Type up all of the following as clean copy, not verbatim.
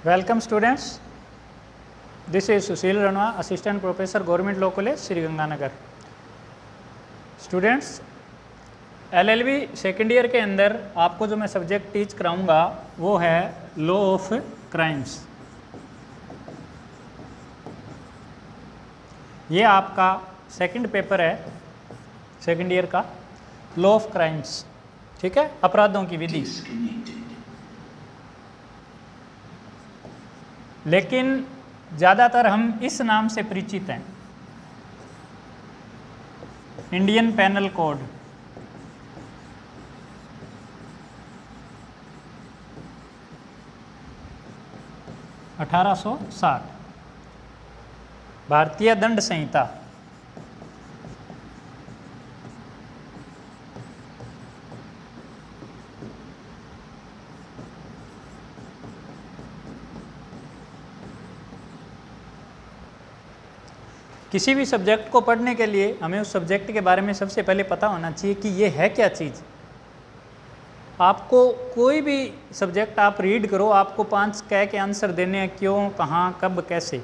Welcome students. This is Sushil Ranwa, Assistant Professor, Government Law College, Sri Ganganagar. Students, LLB second year के अंदर आपको जो मैं subject teach कराऊंगा वो है लॉ ऑफ क्राइम्स। ये आपका सेकंड पेपर है सेकेंड ईयर का, लॉ ऑफ क्राइम्स, ठीक है, अपराधों की विधि। लेकिन ज़्यादातर हम इस नाम से परिचित हैं, इंडियन पेनल कोड। (1860) भारतीय दंड संहिता। किसी भी सब्जेक्ट को पढ़ने के लिए हमें उस सब्जेक्ट के बारे में सबसे पहले पता होना चाहिए कि ये है क्या चीज़। आपको कोई भी सब्जेक्ट आप रीड करो, आपको 5 कह के आंसर देने हैं, क्यों, कहाँ, कब, कैसे,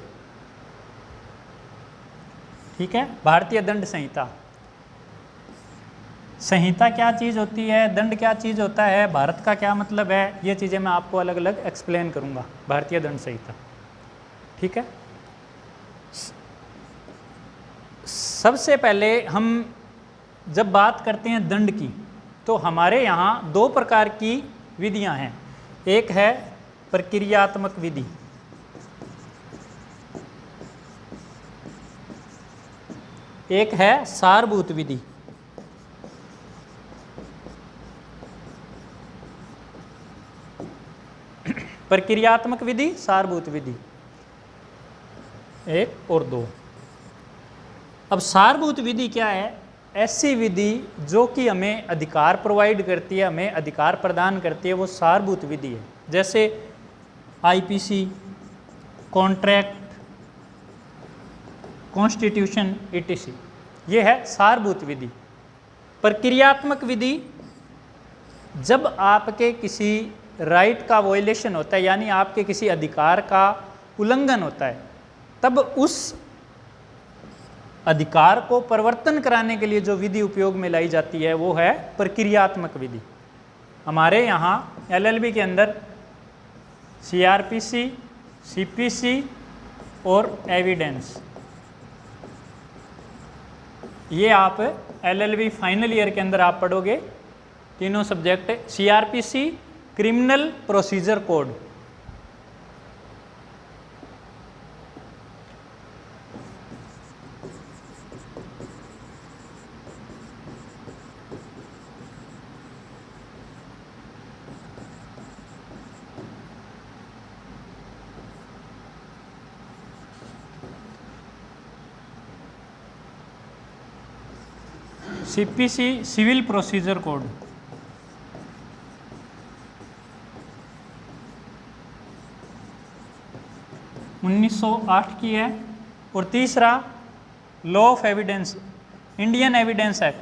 ठीक है। भारतीय दंड संहिता। संहिता क्या चीज़ होती है, दंड क्या चीज़ होता है, भारत का क्या मतलब है, ये चीज़ें मैं आपको अलग अलग एक्सप्लेन करूँगा। भारतीय दंड संहिता, ठीक है। सबसे पहले हम जब बात करते हैं दंड की, तो हमारे यहाँ 2 प्रकार की विधियाँ हैं। एक है प्रक्रियात्मक विधि, एक है सारभूत विधि। प्रक्रियात्मक विधि, सारभूत विधि, 1 और 2। अब सारभूत विधि क्या है? ऐसी विधि जो कि हमें अधिकार प्रोवाइड करती है, हमें अधिकार प्रदान करती है, वो सारभूत विधि है। जैसे आईपीसी, कॉन्ट्रैक्ट, कॉन्स्टिट्यूशन, ईटीसी, ये है सारभूत विधि। प्रक्रियात्मक विधि, जब आपके किसी राइट का वॉयलेशन होता है, यानी आपके किसी अधिकार का उल्लंघन होता है, तब उस अधिकार को परिवर्तन कराने के लिए जो विधि उपयोग में लाई जाती है वो है प्रक्रियात्मक विधि। हमारे यहाँ एलएलबी के अंदर सीआरपीसी, सीपीसी और एविडेंस, ये आप एलएलबी फाइनल ईयर के अंदर आप पढ़ोगे। तीनों subject, CrPC criminal procedure code, CPC civil procedure code, (1908) की है। और तीसरा law of evidence, Indian evidence act,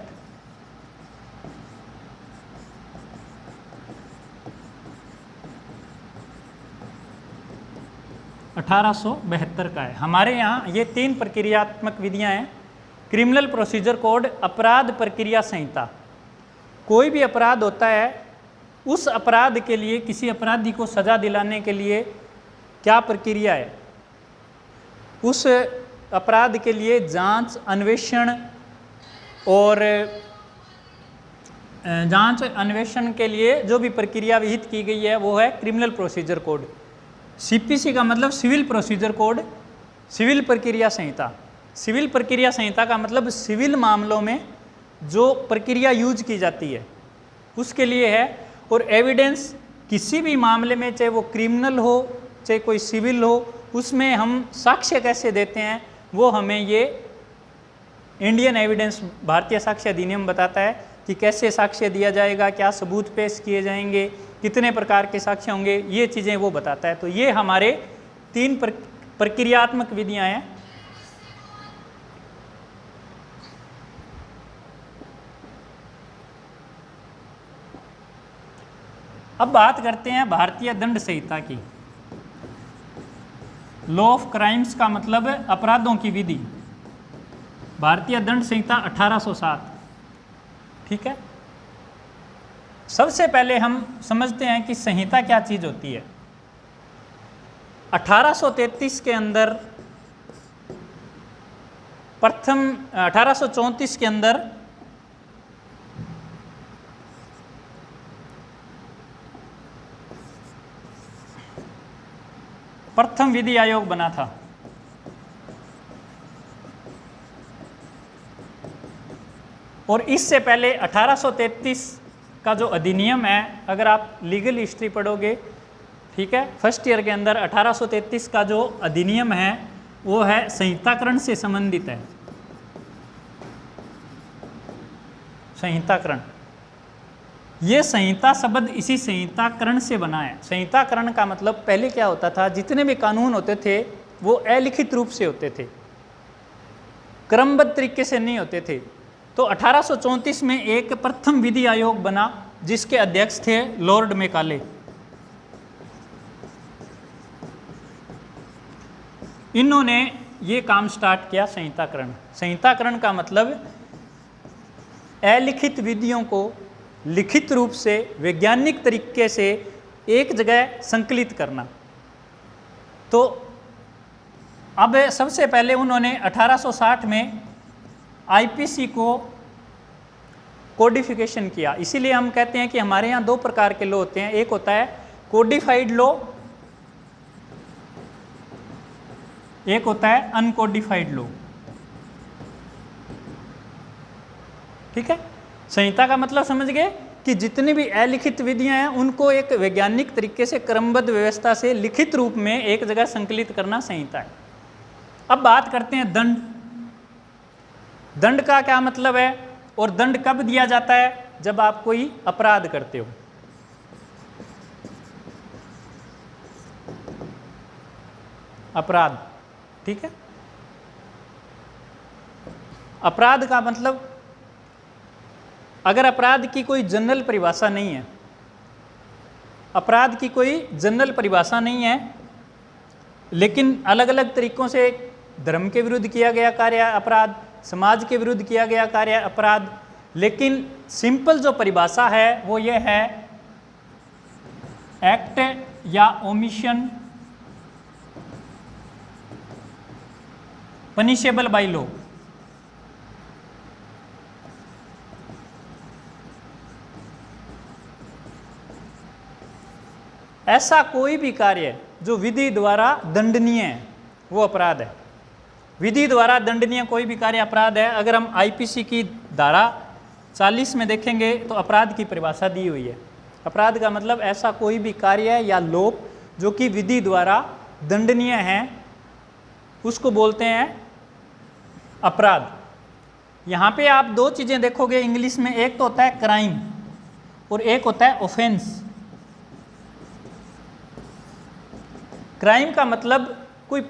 (1872) का है। हमारे यहाँ ये 3 प्रक्रियात्मक विधियाँ हैं। क्रिमिनल प्रोसीजर कोड, अपराध प्रक्रिया संहिता। कोई भी अपराध होता है, उस अपराध के लिए, किसी अपराधी को सजा दिलाने के लिए क्या प्रक्रिया है, उस अपराध के लिए जांच, अन्वेषण और जांच अन्वेषण के लिए जो भी प्रक्रिया विहित की गई है वो है क्रिमिनल प्रोसीजर कोड। सीपीसी का मतलब सिविल प्रोसीजर कोड, सिविल प्रक्रिया संहिता। सिविल प्रक्रिया संहिता का मतलब सिविल मामलों में जो प्रक्रिया यूज की जाती है उसके लिए है। और एविडेंस, किसी भी मामले में, चाहे वो क्रिमिनल हो चाहे कोई सिविल हो, उसमें हम साक्ष्य कैसे देते हैं वो हमें ये इंडियन एविडेंस, भारतीय साक्ष्य अधिनियम बताता है कि कैसे साक्ष्य दिया जाएगा, क्या सबूत पेश किए जाएंगे, कितने प्रकार के साक्ष्य होंगे, ये चीज़ें वो बताता है। तो ये हमारे 3 प्रक्रियात्मक विधियाँ हैं। अब बात करते हैं भारतीय दंड संहिता की। लॉ ऑफ क्राइम्स का मतलब है अपराधों की विधि, भारतीय दंड संहिता 1807। ठीक है, सबसे पहले हम समझते हैं कि संहिता क्या चीज होती है। 1833 के अंदर प्रथम 1834 के अंदर प्रथम विधि आयोग बना था। और इससे पहले 1833 का जो अधिनियम है, अगर आप लीगल हिस्ट्री पढ़ोगे, ठीक है, फर्स्ट ईयर के अंदर 1833 का जो अधिनियम है वो है संहिताकरण से संबंधित है। संहिताकरण, ये संहिता शब्द इसी संहिताकरण से बना है। संहिताकरण का मतलब पहले क्या होता था, जितने भी कानून होते थे वो अलिखित रूप से होते थे, क्रमबद्ध तरीके से नहीं होते थे। तो 1834 में एक प्रथम विधि आयोग बना जिसके अध्यक्ष थे लॉर्ड मैकाले। इन्होंने ये काम स्टार्ट किया संहिताकरण। संहिताकरण का मतलब अलिखित विधियों को लिखित रूप से वैज्ञानिक तरीके से एक जगह संकलित करना। तो अब सबसे पहले उन्होंने 1860 में आईपीसी को कोडिफिकेशन किया। इसीलिए हम कहते हैं कि हमारे यहाँ दो प्रकार के लॉ होते हैं, एक होता है कोडिफाइड लॉ, एक होता है अनकोडिफाइड लॉ। ठीक है, संहिता का मतलब समझ गए कि जितनी भी अलिखित विधियां हैं उनको एक वैज्ञानिक तरीके से क्रमबद्ध व्यवस्था से लिखित रूप में एक जगह संकलित करना संहिता है। अब बात करते हैं दंड। दंड का क्या मतलब है और दंड कब दिया जाता है? जब आप कोई अपराध करते हो। अपराध, ठीक है, अपराध का मतलब, अगर अपराध की कोई जनरल परिभाषा नहीं है, अपराध की कोई जनरल परिभाषा नहीं है, लेकिन अलग अलग तरीकों से धर्म के विरुद्ध किया गया कार्य अपराध, समाज के विरुद्ध किया गया कार्य अपराध, लेकिन सिंपल जो परिभाषा है वो ये है एक्ट या ओमिशन पनिशेबल बाय लॉ। ऐसा कोई भी कार्य जो विधि द्वारा दंडनीय है वो अपराध है। विधि द्वारा दंडनीय कोई भी कार्य अपराध है। अगर हम आईपीसी की धारा 40 में देखेंगे तो अपराध की परिभाषा दी हुई है। अपराध का मतलब ऐसा कोई भी कार्य या लोप जो कि विधि द्वारा दंडनीय है उसको बोलते हैं अपराध। यहाँ पे आप दो चीज़ें देखोगे इंग्लिश में, एक तो होता है क्राइम और एक होता है ऑफेंस। क्राइम का मतलब कोई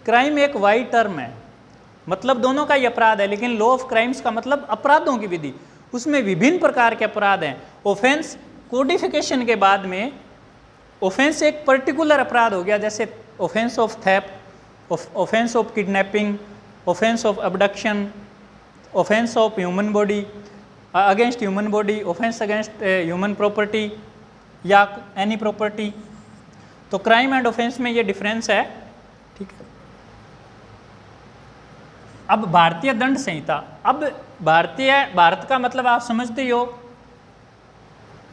क्राइम एक वाइड टर्म है, मतलब दोनों का ही अपराध है, लेकिन लॉ ऑफ क्राइम्स का मतलब अपराधों की विधि, उसमें विभिन्न प्रकार के अपराध हैं। ऑफेंस कोडिफिकेशन के बाद में ऑफेंस एक पर्टिकुलर अपराध हो गया, जैसे offence of theft, offence of kidnapping, offence of abduction, offence of human body against human body, offence against human property या एनी प्रॉपर्टी। तो क्राइम एंड ऑफेंस में ये डिफरेंस है, ठीक है। अब भारतीय दंड संहिता, अब भारत का मतलब आप समझते ही हो,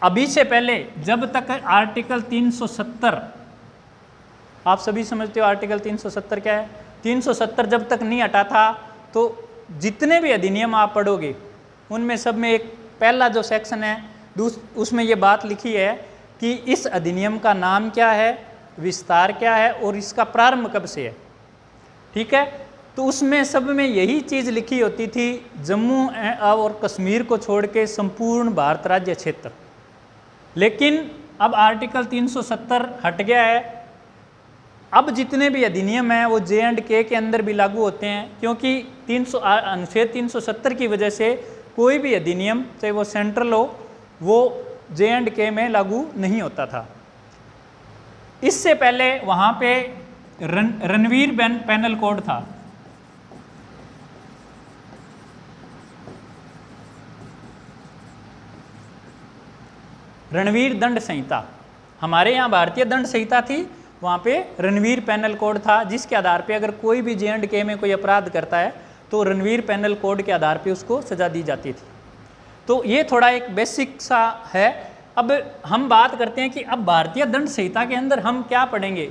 अभी से पहले जब तक आर्टिकल 370, आप सभी समझते हो आर्टिकल 370 क्या है। 370 जब तक नहीं हटा था तो जितने भी अधिनियम आप पढ़ोगे उनमें सब में एक पहला जो सेक्शन है उसमें ये बात लिखी है कि इस अधिनियम का नाम क्या है, विस्तार क्या है और इसका प्रारंभ कब से है, ठीक है। तो उसमें सब में यही चीज़ लिखी होती थी, जम्मू और कश्मीर को छोड़ के संपूर्ण भारत राज्य क्षेत्र। लेकिन अब आर्टिकल 370 हट गया है। अब जितने भी अधिनियम हैं वो J&K के अंदर भी लागू होते हैं, क्योंकि अनुच्छेद 370 की वजह से कोई भी अधिनियम चाहे वो सेंट्रल हो वो J&K में लागू नहीं होता था। इससे पहले वहाँ पे रणवीर पेनल कोड था। रणवीर दंड संहिता, हमारे यहाँ भारतीय दंड संहिता थी, वहाँ पे रणवीर पेनल कोड था, जिसके आधार पे अगर कोई भी J&K में कोई अपराध करता है तो रणवीर पेनल कोड के आधार पे उसको सजा दी जाती थी। तो ये थोड़ा एक बेसिक सा है। अब हम बात करते हैं कि अब भारतीय दंड संहिता के अंदर हम क्या पढ़ेंगे।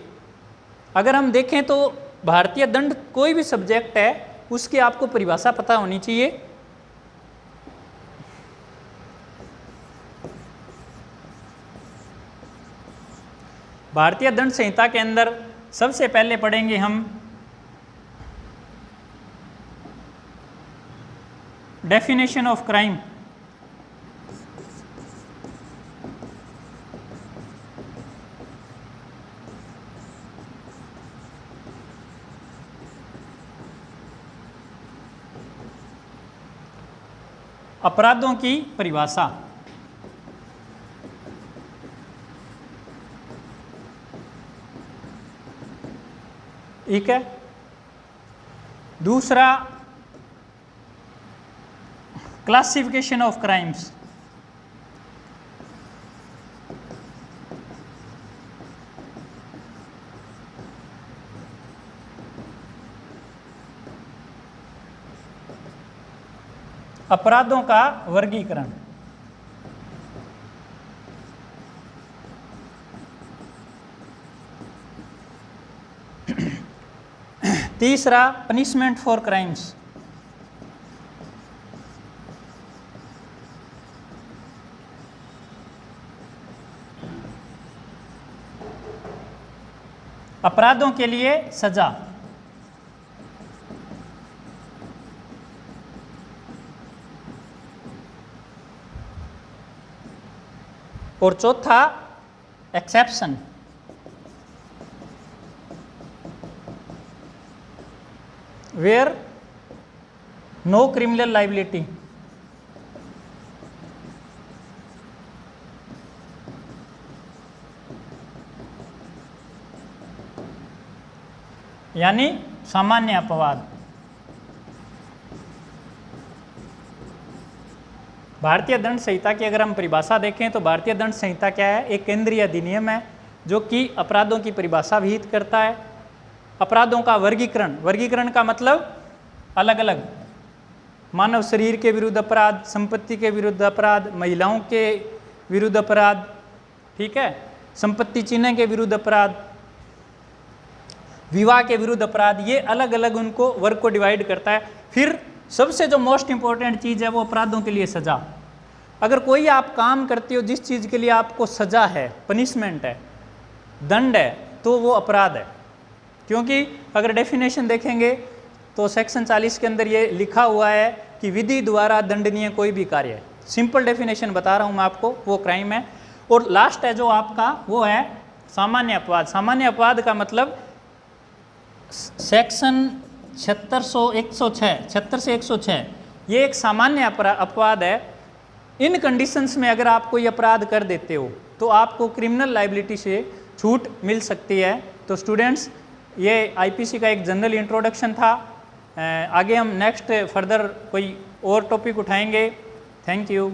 अगर हम देखें तो भारतीय दंड कोई भी सब्जेक्ट है उसकी आपको परिभाषा पता होनी चाहिए। भारतीय दंड संहिता के अंदर सबसे पहले पढ़ेंगे हम डेफिनेशन ऑफ क्राइम। अपराधों की परिभाषा। ठीक है। दूसरा क्लासिफिकेशन ऑफ क्राइम्स। अपराधों का वर्गीकरण। तीसरा पनिशमेंट फॉर क्राइम्स। अपराधों के लिए सजा। और चौथा exception. Where no criminal liability. यानी सामान्य अपवाद। भारतीय दंड संहिता की अगर हम परिभाषा देखें तो भारतीय दंड संहिता क्या है? एक केंद्रीय अधिनियम है जो कि अपराधों की परिभाषा विहित करता है। अपराधों का वर्गीकरण, वर्गीकरण का मतलब अलग अलग, मानव शरीर के विरुद्ध अपराध, संपत्ति के विरुद्ध अपराध, महिलाओं के विरुद्ध अपराध, ठीक है, संपत्ति चिन्ह के विरुद्ध अपराध, विवाह के विरुद्ध अपराध, ये अलग अलग उनको वर्ग को डिवाइड करता है। फिर सबसे जो मोस्ट इंपॉर्टेंट चीज़ है वो अपराधों के लिए सजा। अगर कोई आप काम करते हो जिस चीज़ के लिए आपको सजा है, पनिशमेंट है, दंड है, तो वो अपराध है। क्योंकि अगर डेफिनेशन देखेंगे तो सेक्शन 40 के अंदर ये लिखा हुआ है कि विधि द्वारा दंडनीय कोई भी कार्य। सिंपल डेफिनेशन बता रहा हूँ मैं आपको, वो क्राइम है। और लास्ट है जो आपका वो है सामान्य अपवाद। सामान्य अपवाद का मतलब सेक्शन 76 से 106, ये एक सामान्य अपवाद है। इन कंडीशंस में अगर आप कोई अपराध कर देते हो तो आपको क्रिमिनल लाइबिलिटी से छूट मिल सकती है। तो स्टूडेंट्स, ये आईपीसी का एक जनरल इंट्रोडक्शन था। आगे हम नेक्स्ट फर्दर कोई और टॉपिक उठाएंगे। Thank you.